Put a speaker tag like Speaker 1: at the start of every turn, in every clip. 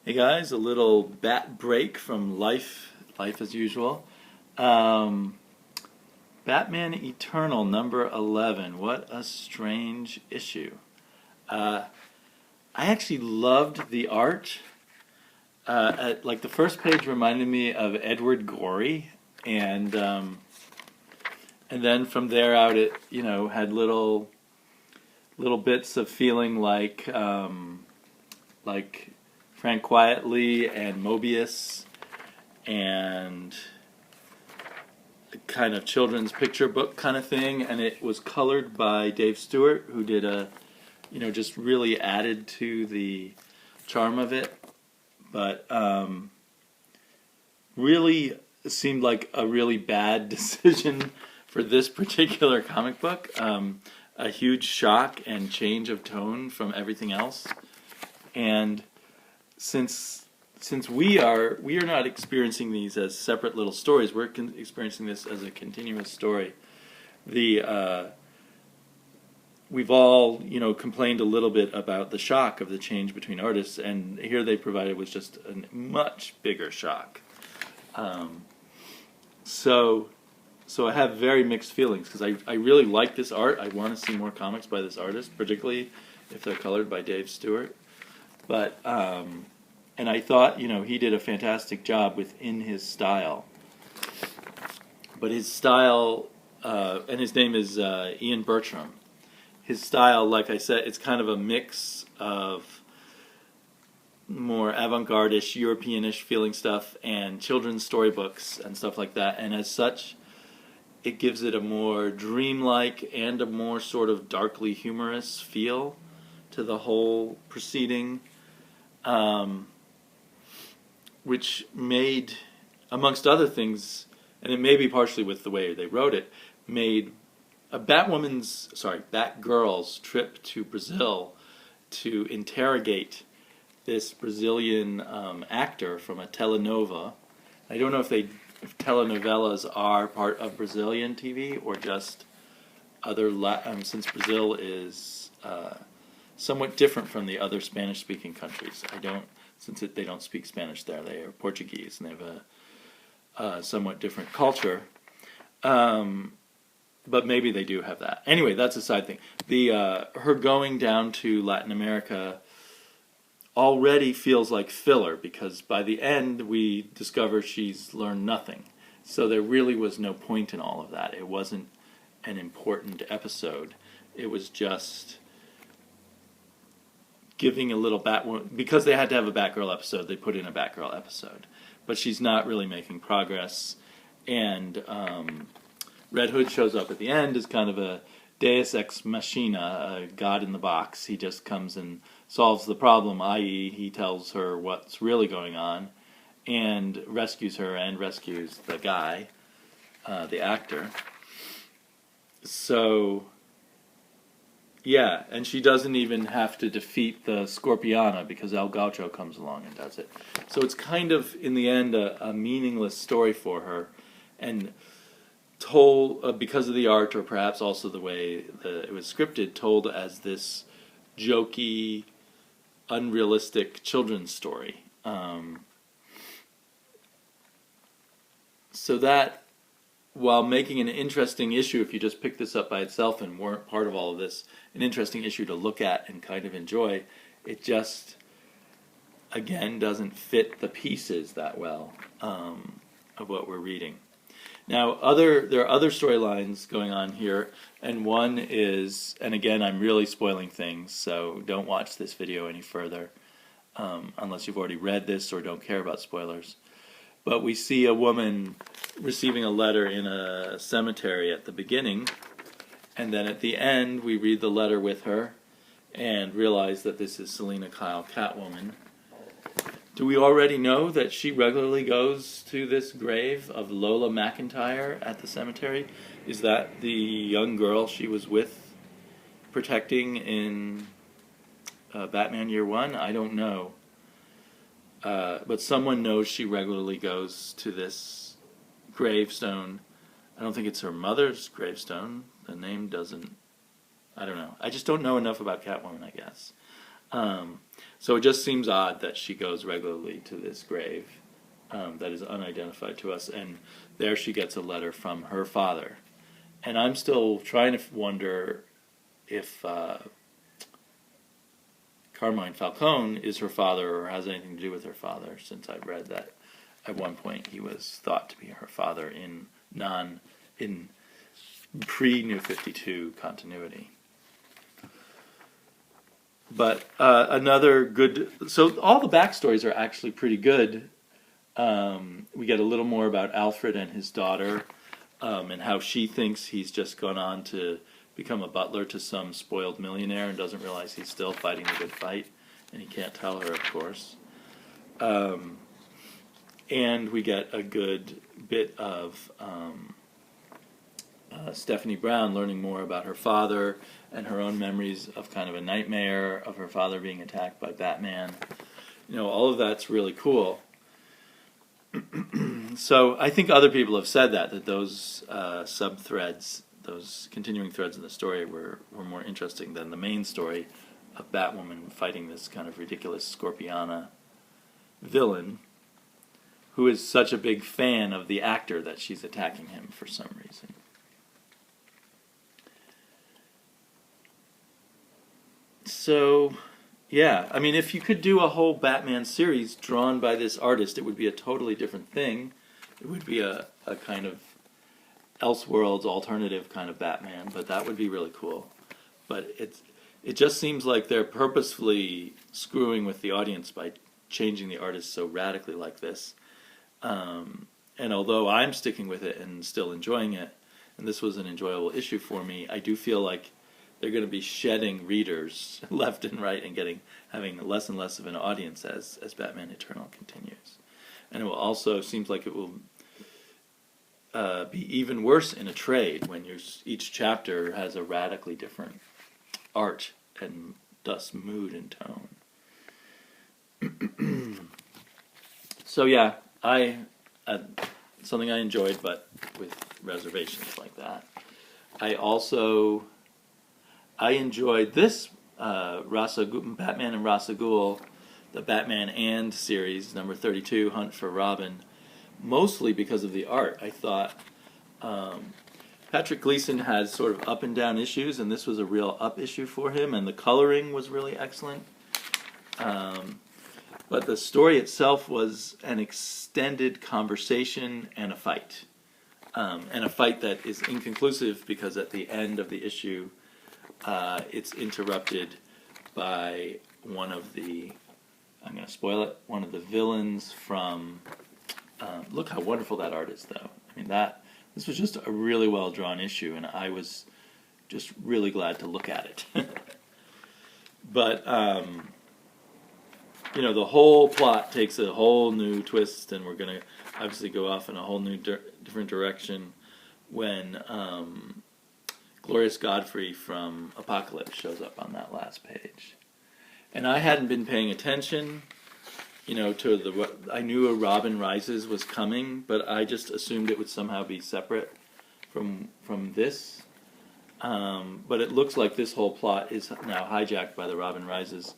Speaker 1: Hey guys, a little bat break from life as usual. Um, Batman Eternal number 11. What a strange issue. I actually loved the art. The first page reminded me of Edward Gorey, and then from there out it had little bits of feeling like Frank Quietly and Mobius and kind of children's picture book kind of thing, and it was colored by Dave Stewart, who did just really added to the charm of it, but really seemed like a really bad decision for this particular comic book. A huge shock and change of tone from everything else, and since we are not experiencing these as separate little stories, we're experiencing this as a continuous story. We've all complained a little bit about the shock of the change between artists, and here they provided was just a much bigger shock. So I have very mixed feelings because I really like this art. I want to see more comics by this artist, particularly if they're colored by Dave Stewart. But and I thought he did a fantastic job within his style. But his style, and his name is Ian Bertram. His style, like I said, it's kind of a mix of more avant-garde-ish, European-ish feeling stuff and children's storybooks and stuff like that. And as such, it gives it a more dreamlike and a more sort of darkly humorous feel to the whole proceeding. Which made, amongst other things, and it may be partially with the way they wrote it, made Batgirl's trip to Brazil to interrogate this Brazilian actor from a telenova. I don't know if telenovelas are part of Brazilian TV or just other, since Brazil is somewhat different from the other Spanish-speaking countries. Since they don't speak Spanish there, they are Portuguese, and they have a somewhat different culture. But maybe they do have that. Anyway, that's a side thing. Her going down to Latin America already feels like filler, because by the end we discover she's learned nothing. So there really was no point in all of that. It wasn't an important episode. It was just giving a little because they had to have a Batgirl episode, they put in a Batgirl episode. But she's not really making progress, and Red Hood shows up at the end as kind of a deus ex machina, a god in the box. He just comes and solves the problem, i.e. he tells her what's really going on, and rescues her and rescues the guy, the actor. So yeah, and she doesn't even have to defeat the Scorpiana because El Gaucho comes along and does it. So it's kind of, in the end, a meaningless story for her, and told, because of the art, or perhaps also the way it was scripted, told as this jokey, unrealistic children's story. So that, while making an interesting issue, if you just pick this up by itself and weren't part of all of this, an interesting issue to look at and kind of enjoy, it just, again, doesn't fit the pieces that well of what we're reading. Now, there are other storylines going on here, and one is, and again, I'm really spoiling things, so don't watch this video any further, unless you've already read this or don't care about spoilers. But we see a woman receiving a letter in a cemetery at the beginning, and then at the end we read the letter with her and realize that this is Selina Kyle, Catwoman. Do we already know that she regularly goes to this grave of Lola McIntyre at the cemetery? Is that the young girl she was with, protecting in Batman Year One? I don't know. But someone knows she regularly goes to this gravestone. I don't think it's her mother's gravestone. The name doesn't... I don't know. I just don't know enough about Catwoman, I guess. So it just seems odd that she goes regularly to this grave that is unidentified to us, and there she gets a letter from her father. And I'm still trying to wonder if Carmine Falcone is her father or has anything to do with her father, since I've read that at one point he was thought to be her father in pre-New 52 continuity. But another good... So all the backstories are actually pretty good. We get a little more about Alfred and his daughter, and how she thinks he's just gone on to become a butler to some spoiled millionaire and doesn't realize he's still fighting the good fight, and he can't tell her, of course. And we get a good bit of Stephanie Brown learning more about her father and her own memories of kind of a nightmare of her father being attacked by Batman. All of that's really cool. So I think other people have said that those sub-threads, those continuing threads in the story were more interesting than the main story of Batwoman fighting this kind of ridiculous Scorpiana villain who is such a big fan of the actor that she's attacking him for some reason. So, yeah, I mean, if you could do a whole Batman series drawn by this artist, it would be a totally different thing. It would be a kind of Elseworlds alternative kind of Batman, but that would be really cool. But it just seems like they're purposefully screwing with the audience by changing the artist so radically like this. And although I'm sticking with it and still enjoying it, and this was an enjoyable issue for me, I do feel like they're going to be shedding readers left and right and having less and less of an audience as Batman Eternal continues. And it will also seems like it will be even worse in a trade when each chapter has a radically different art and thus mood and tone. So yeah, something I enjoyed, but with reservations like that. I enjoyed this Batman and Ra's al Ghul, the Batman and series, number 32, Hunt for Robin, mostly because of the art. I thought Patrick Gleason had sort of up and down issues, and this was a real up issue for him, and the coloring was really excellent. But the story itself was an extended conversation and a fight. And a fight that is inconclusive because at the end of the issue, it's interrupted by one of the, I'm going to spoil it, one of the villains from, look how wonderful that art is, though. I mean, this was just a really well-drawn issue, and I was just really glad to look at it. But, the whole plot takes a whole new twist, and we're going to obviously go off in a whole new different direction when Glorious Godfrey from Apocalypse shows up on that last page. And I hadn't been paying attention, I knew a Robin Rises was coming, but I just assumed it would somehow be separate from this. But it looks like this whole plot is now hijacked by the Robin Rises,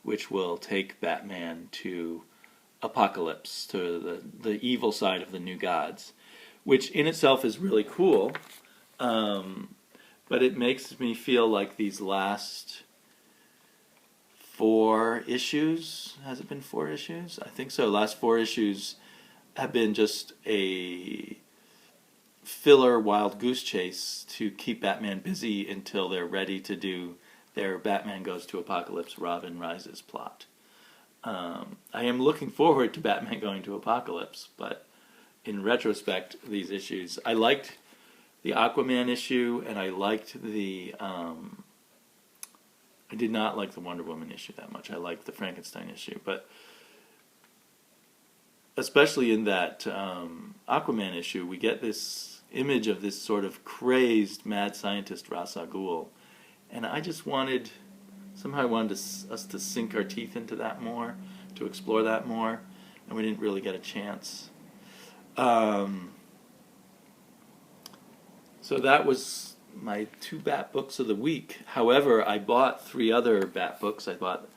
Speaker 1: which will take Batman to Apocalypse, to the evil side of the New Gods, which in itself is really cool. But it makes me feel like these last 4 issues, has it been 4 issues? I think so. Last 4 issues have been just a filler wild goose chase to keep Batman busy until they're ready to do their Batman Goes to Apocalypse, Robin Rises plot. I am looking forward to Batman going to Apocalypse, but in retrospect, these issues, I liked the Aquaman issue, and I liked I did not like the Wonder Woman issue that much. I liked the Frankenstein issue, but especially in that Aquaman issue, we get this image of this sort of crazed mad scientist Ra's al Ghul, and I just wanted us to sink our teeth into that more, to explore that more, and we didn't really get a chance. So that was my 2 Bat books of the week. However, I bought 3 other Bat books. I bought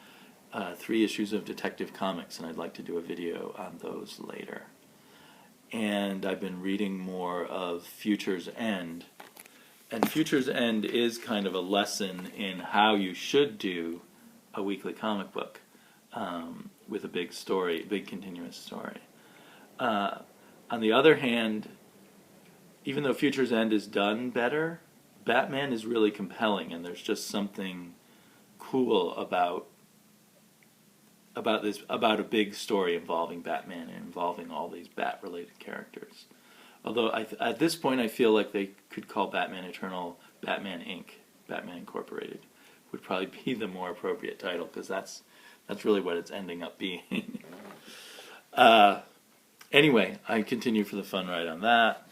Speaker 1: 3 issues of Detective Comics, and I'd like to do a video on those later. And I've been reading more of Future's End. And Future's End is kind of a lesson in how you should do a weekly comic book with a big story, big continuous story. On the other hand, even though Future's End is done better, Batman is really compelling, and there's just something cool about a big story involving Batman and involving all these Bat-related characters. Although at this point I feel like they could call Batman Eternal Batman Inc., Batman Incorporated, would probably be the more appropriate title, because that's really what it's ending up being. Anyway, I continue for the fun ride on that.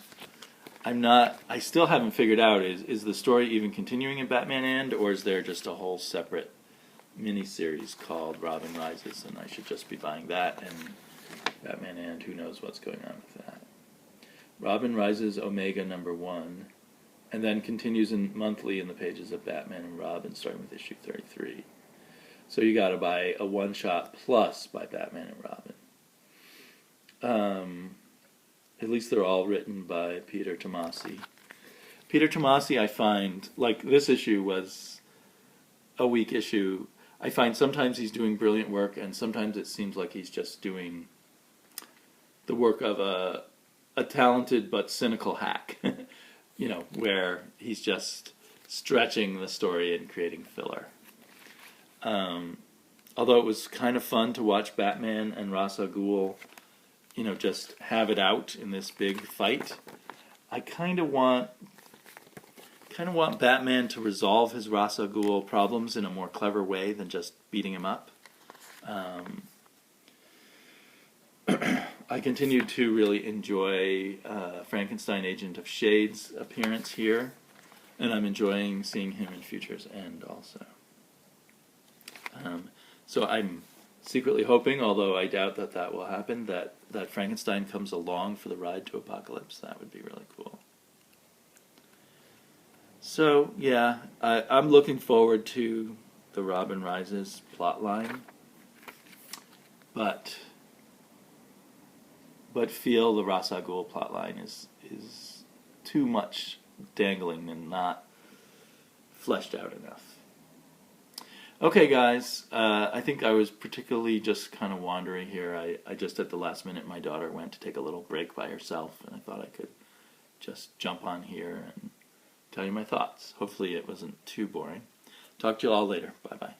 Speaker 1: I still haven't figured out, is the story even continuing in Batman End, or is there just a whole separate miniseries called Robin Rises, and I should just be buying that, and Batman End, who knows what's going on with that. Robin Rises Omega #1, and then continues monthly in the pages of Batman and Robin, starting with issue 33. So you gotta buy a one-shot plus by Batman and Robin. At least they're all written by Peter Tomasi. Peter Tomasi, I find, like this issue was a weak issue. I find sometimes he's doing brilliant work, and sometimes it seems like he's just doing the work of a talented but cynical hack, where he's just stretching the story and creating filler. Although it was kind of fun to watch Batman and Ra's al Ghul, just have it out in this big fight, I kind of want Batman to resolve his Ra's al Ghul problems in a more clever way than just beating him up. I continue to really enjoy Frankenstein Agent of Shade's appearance here, and I'm enjoying seeing him in Future's End also. So I'm secretly hoping, although I doubt that will happen, that Frankenstein comes along for the ride to Apocalypse. That would be really cool. So, yeah, I'm looking forward to the Robin Rises plotline, but feel the Ra's al Ghul plotline is too much dangling and not fleshed out enough. Okay, guys, I think I was particularly just kind of wandering here. I just at the last minute, my daughter went to take a little break by herself, and I thought I could just jump on here and tell you my thoughts. Hopefully it wasn't too boring. Talk to you all later. Bye-bye.